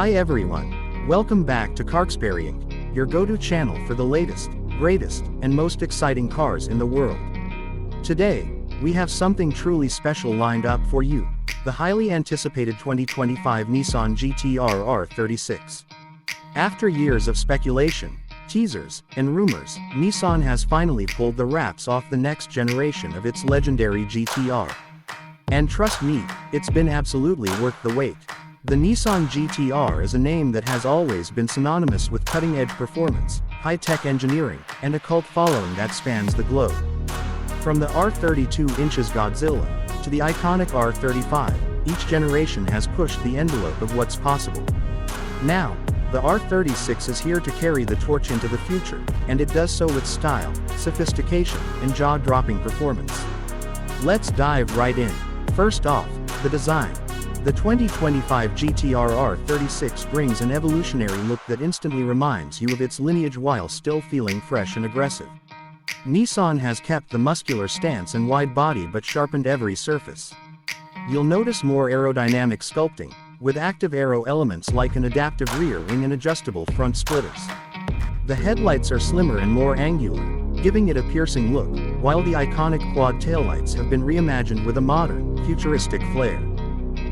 Hi everyone, welcome back to Carxberry Inc., your go-to channel for the latest, greatest, and most exciting cars in the world. Today, we have something truly special lined up for you, the highly anticipated 2025 Nissan GT-R R36. After years of speculation, teasers, and rumors, Nissan has finally pulled the wraps off the next generation of its legendary GT-R. And trust me, it's been absolutely worth the wait. The Nissan GT-R is a name that has always been synonymous with cutting-edge performance, high-tech engineering, and a cult following that spans the globe. From the R32 Godzilla, to the iconic R35, each generation has pushed the envelope of what's possible. Now, the R36 is here to carry the torch into the future, and it does so with style, sophistication, and jaw-dropping performance. Let's dive right in. First off, the design. The 2025 GT-R R36 brings an evolutionary look that instantly reminds you of its lineage while still feeling fresh and aggressive. Nissan has kept the muscular stance and wide body but sharpened every surface. You'll notice more aerodynamic sculpting, with active aero elements like an adaptive rear wing and adjustable front splitters. The headlights are slimmer and more angular, giving it a piercing look, while the iconic quad taillights have been reimagined with a modern, futuristic flair.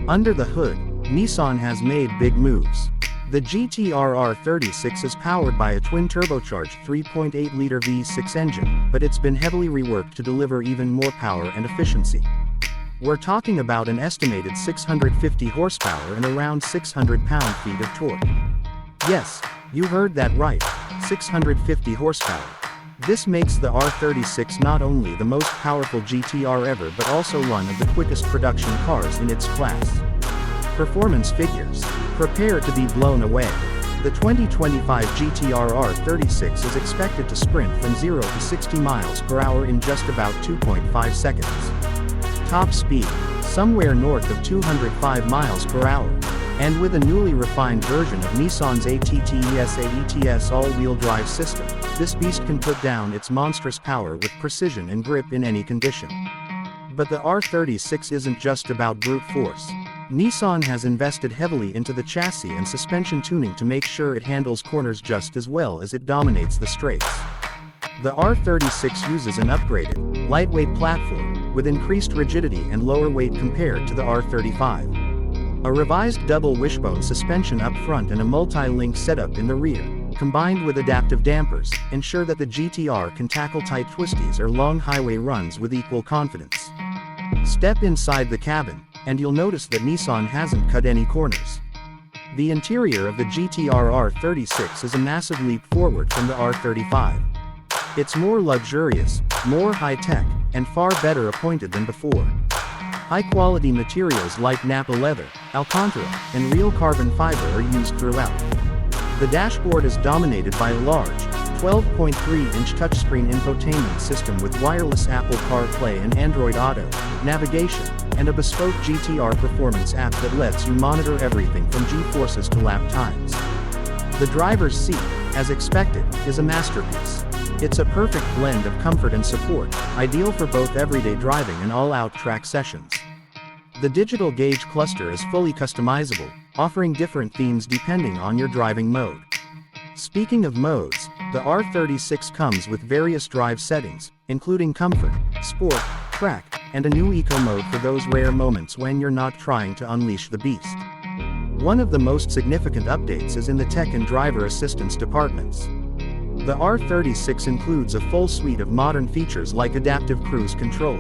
Under the hood, Nissan has made big moves. The GT-R R36 is powered by a twin-turbocharged 3.8-liter V6 engine, but it's been heavily reworked to deliver even more power and efficiency. We're talking about an estimated 650 horsepower and around 600 pound-feet of torque. Yes, you heard that right, 650 horsepower. This makes the R36 not only the most powerful GT-R ever but also one of the quickest production cars in its class. Performance figures. Prepare to be blown away. The 2025 GT-R R36 is expected to sprint from 0 to 60 miles per hour in just about 2.5 seconds. Top speed, somewhere north of 205 miles per hour. And with a newly refined version of Nissan's ATTES all-wheel drive system, this beast can put down its monstrous power with precision and grip in any condition. But the R36 isn't just about brute force. Nissan has invested heavily into the chassis and suspension tuning to make sure it handles corners just as well as it dominates the straights. The R36 uses an upgraded, lightweight platform, with increased rigidity and lower weight compared to the R35. A revised double wishbone suspension up front and a multi-link setup in the rear, combined with adaptive dampers, ensure that the GT-R can tackle tight twisties or long highway runs with equal confidence. Step inside the cabin, and you'll notice that Nissan hasn't cut any corners. The interior of the GT-R R36 is a massive leap forward from the R35. It's more luxurious, more high-tech, and far better appointed than before. High-quality materials like Nappa leather, Alcantara, and real carbon fiber are used throughout. The dashboard is dominated by a large, 12.3-inch touchscreen infotainment system with wireless Apple CarPlay and Android Auto, navigation, and a bespoke GT-R performance app that lets you monitor everything from G-forces to lap times. The driver's seat, as expected, is a masterpiece. It's a perfect blend of comfort and support, ideal for both everyday driving and all-out track sessions. The digital gauge cluster is fully customizable, offering different themes depending on your driving mode. Speaking of modes, the R36 comes with various drive settings, including comfort, sport, track, and a new eco mode for those rare moments when you're not trying to unleash the beast. One of the most significant updates is in the tech and driver assistance departments. The R36 includes a full suite of modern features like adaptive cruise control,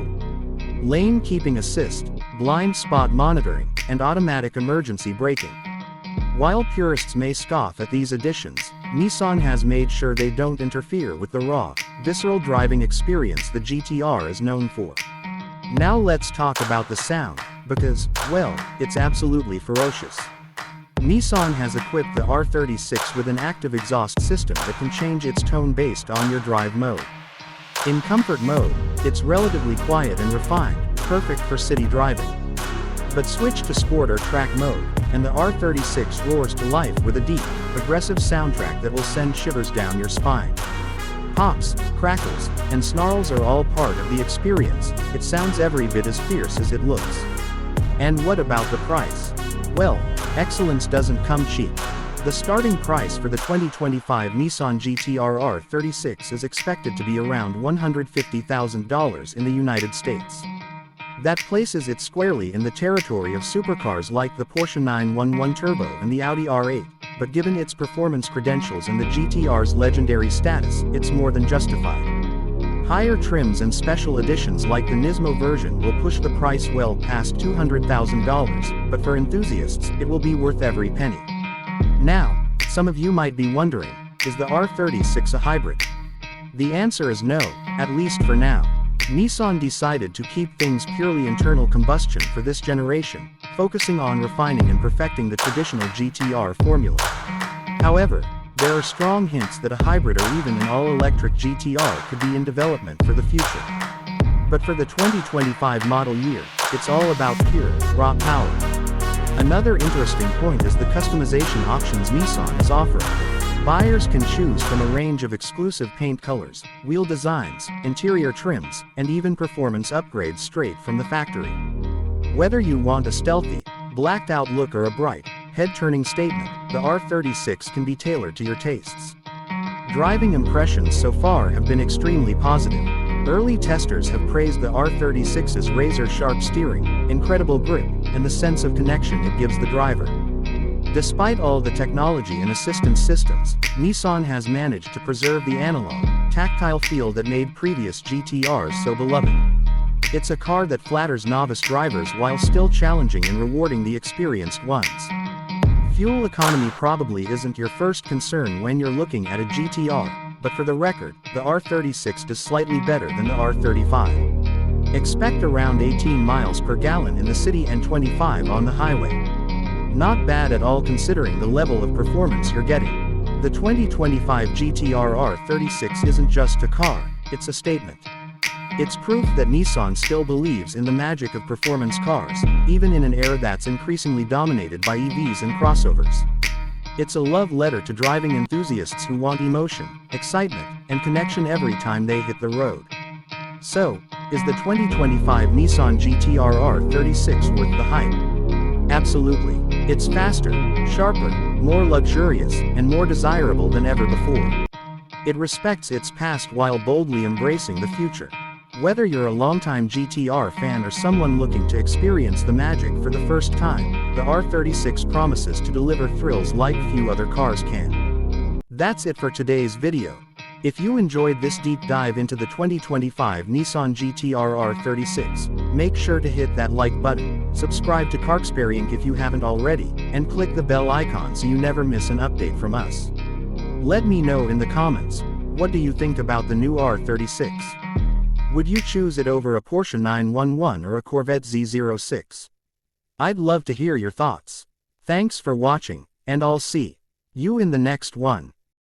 lane keeping assist, blind spot monitoring, and automatic emergency braking. While purists may scoff at these additions, Nissan has made sure they don't interfere with the raw, visceral driving experience the GT-R is known for. Now let's talk about the sound, because, well, it's absolutely ferocious. Nissan has equipped the R36 with an active exhaust system that can change its tone based on your drive mode. In comfort mode, it's relatively quiet and refined, perfect for city driving. But switch to sport or track mode, and the R36 roars to life with a deep, aggressive soundtrack that will send shivers down your spine. Pops, crackles, and snarls are all part of the experience. It sounds every bit as fierce as it looks. And what about the price? Well, Excellence doesn't come cheap. The starting price for the 2025 Nissan GT-R R36 is expected to be around $150,000 in the United States. That places it squarely in the territory of supercars like the Porsche 911 Turbo and the Audi R8, but given its performance credentials and the GT-R's legendary status, it's more than justified. Higher trims and special editions like the Nismo version will push the price well past $200,000, but for enthusiasts, it will be worth every penny. Now, some of you might be wondering, is the R36 a hybrid? The answer is no, at least for now. Nissan decided to keep things purely internal combustion for this generation, focusing on refining and perfecting the traditional GT-R formula. However, there are strong hints that a hybrid or even an all-electric GT-R could be in development for the future. But for the 2025 model year, it's all about pure, raw power. Another interesting point is the customization options Nissan is offering. Buyers can choose from a range of exclusive paint colors, wheel designs, interior trims, and even performance upgrades straight from the factory. Whether you want a stealthy, blacked-out look or a bright, head-turning statement, the R36 can be tailored to your tastes. Driving impressions so far have been extremely positive. Early testers have praised the R36's razor-sharp steering, incredible grip, and the sense of connection it gives the driver. Despite all the technology and assistance systems, Nissan has managed to preserve the analog, tactile feel that made previous GT-Rs so beloved. It's a car that flatters novice drivers while still challenging and rewarding the experienced ones. Fuel economy probably isn't your first concern when you're looking at a GT-R. But for the record, the R36 does slightly better than the R35. Expect around 18 miles per gallon in the city and 25 on the highway. Not bad at all considering the level of performance you're getting. The 2025 GT-R R36 isn't just a car, it's a statement. It's proof that Nissan still believes in the magic of performance cars, even in an era that's increasingly dominated by EVs and crossovers. It's a love letter to driving enthusiasts who want emotion, excitement, and connection every time they hit the road. So, is the 2025 Nissan GT-R R36 worth the hype? Absolutely. It's faster, sharper, more luxurious, and more desirable than ever before. It respects its past while boldly embracing the future. Whether you're a longtime GT-R fan or someone looking to experience the magic for the first time, the R36 promises to deliver thrills like few other cars can. That's it for today's video. If you enjoyed this deep dive into the 2025 Nissan GT-R R36, make sure to hit that like button, subscribe to Carksperry Inc. if you haven't already, and click the bell icon so you never miss an update from us. Let me know in the comments, what do you think about the new R36? Would you choose it over a Porsche 911 or a Corvette Z06? I'd love to hear your thoughts. Thanks for watching, and I'll see you in the next one.